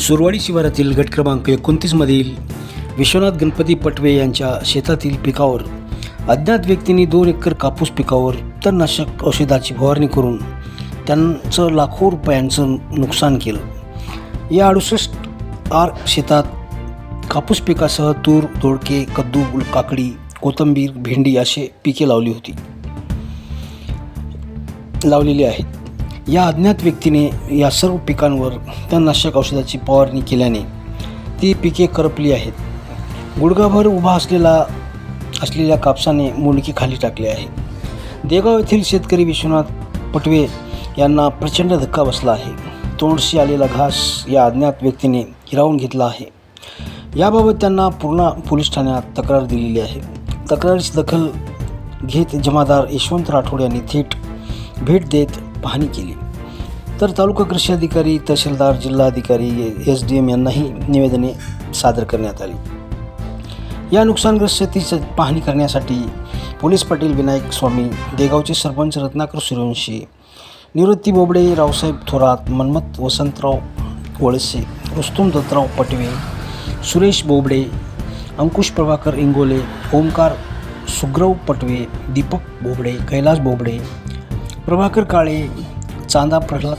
सुरवाडी शिवारातील गट क्रमांक 29 मधील विश्वनाथ गणपती पटवे यांच्या शेतातील पिकावर अज्ञात व्यक्तींनी 2 एकर कापूस पिकावर तणनाशक औषधाची फवारणी करून त्यांचं लाखो रुपयांचं नुकसान केलं। या 68 शेतात कापूस पिकासह तूर, दोडके, कद्दू, काकडी, कोथिंबीर, भेंडी असे पिके लावलेली आहेत। या अज्ञात व्यक्तीने या सर्व पिकांवर तणनाशक औषधाची फवारणी केल्याने ती पिके करपली आहेत। गुडघाभर उभा असलेल्या कापसाने मुंडकी खाली टाकले आहे। देगाव येथील शेतकरी विश्वनाथ पटवे यांना प्रचंड धक्का बसला आहे। तोंडशी आलेला घास या अज्ञात व्यक्तीने हिरावून घेतला आहे। याबाबत त्यांना पूर्णा पोलीस ठाण्यात तक्रार दिलेली आहे। तक्रारीची दखल घेत जमादार यशवंत राठोड यांनी थेट भेट देत पाहणी केली, तर तालुका कृषी अधिकारी, तहसीलदार, जिल्हाधिकारी, SDM यांनाही निवेदने सादर करण्यात आली। या नुकसानग्रस्त शेतीची पाहणी करण्यासाठी पोलीस पाटील विनायक स्वामी, देगावचे सरपंच रत्नाकर सूर्यवंशी, निवृत्ती बोबडे, रावसाहेब थोरात, मन्मथ वसंतराव वळसे, रुस्तुम दत्तराव पटवे, सुरेश बोबडे, अंकुश प्रभाकर इंगोले, ओमकार सुग्रव पटवे, दीपक बोबडे, कैलास बोबडे, प्रभाकर काळे, चांदा प्रल्हाद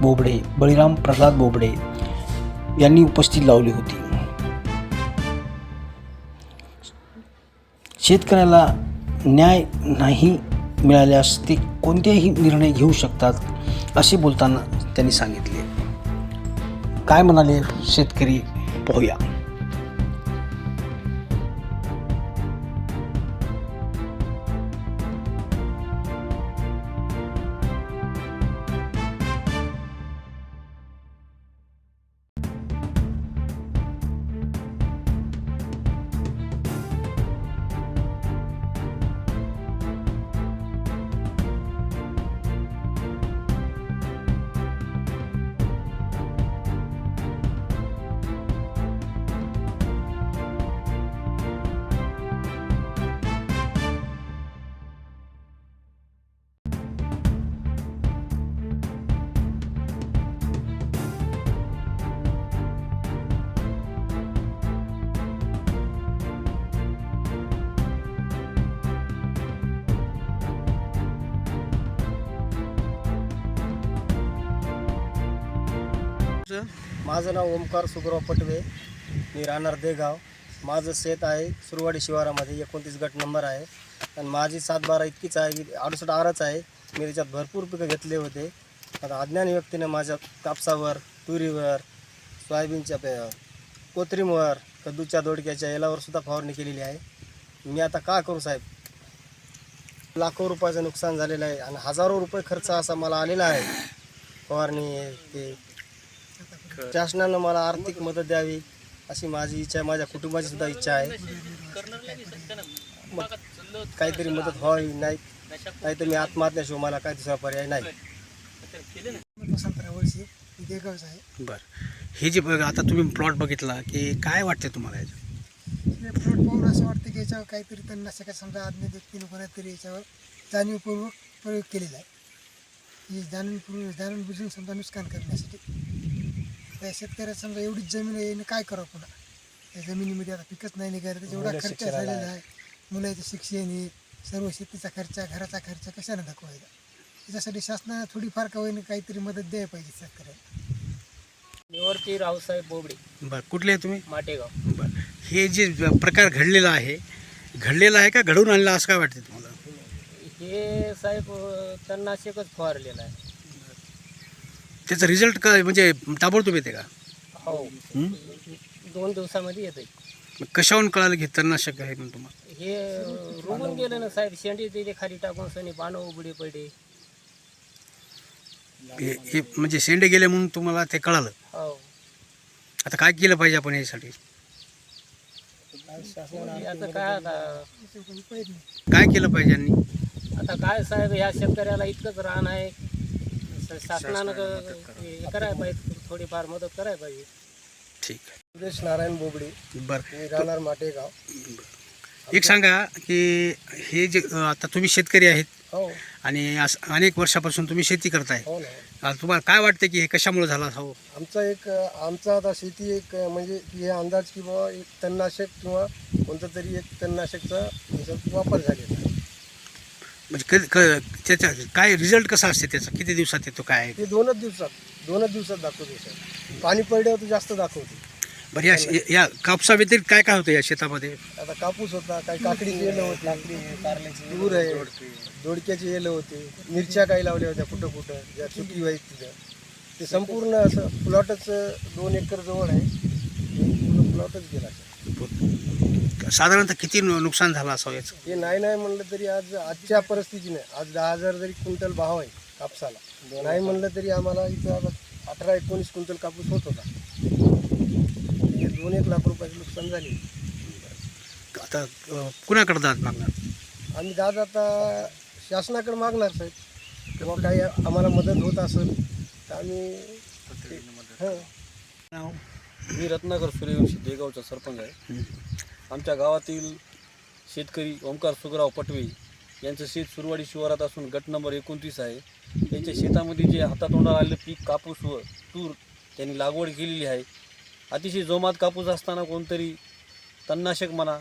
बोबडे, बळीराम प्रल्हाद बोबडे यांनी उपस्थिती लावली होती। शेतकऱ्याला न्याय नाही मिळाल्यास ते कोणतेही निर्णय घेऊ शकतात असे बोलताना त्यांनी सांगितले। काय म्हणाले शेतकरी पाहूया। माझं नाव ओमकार सुग्रव पटवे, मी राहणार देगाव। माझं शेत आहे सुरवाडी शिवारामध्ये 29 गट नंबर आहे आणि माझी 7-12 इतकीच आहे, 68 आरच आहे। मी त्याच्यात भरपूर पिकं घेतले होते। आता अज्ञानी व्यक्तीने माझ्या कापसावर, तुरीवर, सोयाबीनच्या कोथिंबीरवर, कद्दूच्या, दोडक्याच्या यालावर सुद्धा फवारणी केलेली आहे। मी आता काय करू साहेब? लाखो रुपयाचं नुकसान झालेलं आहे आणि हजारो रुपये खर्च असा मला आलेला आहे फवारणी ते। शासनानं मला आर्थिक मदत द्यावी अशी माझी इच्छा आहे, माझ्या कुटुंबाची सुद्धा इच्छा आहे। मग काहीतरी मदत व्हावी, नाहीतर मी आत्महत्याशिवाय मला काय दुसरा पर्याय नाही। देगावच आहे। बरं, हे जे आता तुम्ही प्लॉट बघितला की काय वाटते तुम्हाला याच्यात? प्लॉट पाहून असं वाटतं की याच्यावर काहीतरी तणनाशक समजा अज्ञात व्यक्तीने कोणातरी याच्यावर जाणीवपूर्वक प्रयोग केलेला आहे। ही जाणून बुजून समजा नुकसान करण्यासाठी। त्या शेतकऱ्याला समजा एवढीच जमीन आहे, काय करावं पुन्हा? त्या जमिनीमध्ये आता पिकच नाही निघालं, त्याचा एवढा खर्च झालेला आहे। मुलाचं शिक्षण, हे सर्व शेतीचा खर्च, घराचा खर्च कशाने दाखवायचा? त्याच्यासाठी शासनाने थोडीफार का होईना काहीतरी मदत द्यायला पाहिजे शेतकऱ्याला। निवृत्ती रावसाहेब बोबडे। बरं, कुठले आहे तुम्ही? माटेगाव। बरं, हे जे प्रकार घडलेला आहे का घडून आणला असं काय वाटते तुम्हाला? हे साहेब तणनाशकच फवारलेलं आहे। त्याचा रिझल्ट काय म्हणजे ताबडतोब येते का? हो, 2 दिवसामध्ये येते। कशावरून कळालं की तणनाशक आहे म्हणून तुम्हाला? हे रुमून गेलं ना साहेब, शेंडी त्याच्या खाली टाकून सनी पानं उघडी पडे। हे म्हणजे शेंडे गेले म्हणून तुम्हाला ते कळालं? हो। आता काय केलं पाहिजे आपण यासाठी? आता काय केलं पाहिजे यांनी? आता काय साहेब, ह्या शेतकऱ्याला इतकंच रान आहे, शासनानं करायला पाहिजे, थोडीफार मदत करायला पाहिजे। ठीक आहे। सुरेश नारायण बोबडे, बरं, मी राहणार माटेगाव। एक सांगा की हे जे आता तुम्ही शेतकरी आहेत हो आणि अनेक वर्षापासून तुम्ही शेती करताय, हो ना। तुम्हाला काय वाटतं की हे कशामुळे झालं असावं? आमचा आता शेती म्हणजे की हे अंदाज की बाबा एक तणनाशक किंवा कोणतं तरी एक तणनाशकचा याच्यात वापर झालेला आहे. म्हणजे त्याचा काय रिझल्ट कसा असते त्याचा, किती दिवसात येतो काय? ते दोनच दिवसात दाखवते सर. पाणी पडल्यावर तर जास्त दाखवते. बरं या कापसा व्यतिरिक्त काय काय होतं या शेतामध्ये? आता कापूस होता, काही काकडीची येलं होती, तूर आहे, दोडक्याची येलं होते, मिरच्या काही लावल्या होत्या कुठं कुठं ज्या चुकी व्हायची तिथं. ते संपूर्ण असं प्लॉटच 2 एकर जवळ आहे, पूर्ण प्लॉटच गेला सर. साधारणतः किती नुकसान झालं असावं याचं? हे नाही म्हणलं तरी आजच्या परिस्थितीने आज 10,000 जरी क्विंटल भाव आहे कापसाला, नाही म्हणलं तरी आम्हाला इथं आता 18-19 क्विंटल कापूस होत होता. 2-1 लाख रुपयाचं नुकसान झाले. आता कुणाकडे जात मागणार? आम्ही आता शासनाकडे मागणार साहेब, किंवा काही आम्हाला मदत होत असेल तर आम्ही नाव? मी रत्नाकर सूर्यवंशी देगावचा सरपंच आहे. आमच्या गावातील शेतकरी ओंकार सुगराव पटवे यांचं शेत सुरवाडी शिवारात असून गट नंबर 29 आहे. त्यांच्या शेतामध्ये जे हातातोंडाला आलेलं पीक कापूस व तूर त्यांनी लागवड केलेली आहे. अतिशय जोमात कापूस असताना कोणतरी तणनाशक म्हणा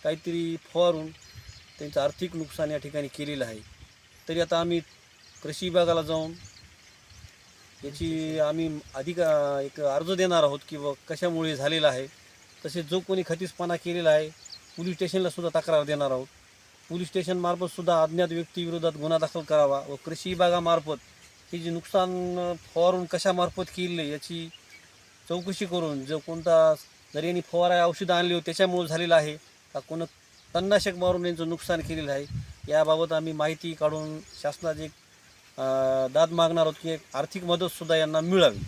काहीतरी फवारून त्यांचं आर्थिक नुकसान या ठिकाणी केलेलं आहे. तरी आता आम्ही कृषी विभागाला जाऊन याची आम्ही एक अर्ज देणार आहोत की कशामुळे झालेलं आहे. तसेच जो कोणी खतीसपणा केलेला आहे पोलीस स्टेशनला सुद्धा तक्रार देणार आहोत. पोलीस स्टेशनमार्फत सुद्धा अज्ञात व्यक्तीविरोधात गुन्हा दाखल करावा व कृषी विभागामार्फत हे जे नुकसान फवारून कशामार्फत केले याची चौकशी करून जो कोणता जर यांनी फवारा औषधं आणली होती त्याच्यामुळे झालेलं आहे का कोण तणनाशक मारून यांचं नुकसान केलेलं आहे याबाबत आम्ही माहिती काढून शासनाची दाद मागणार आहोत की आर्थिक मदतसुद्धा यांना मिळावी.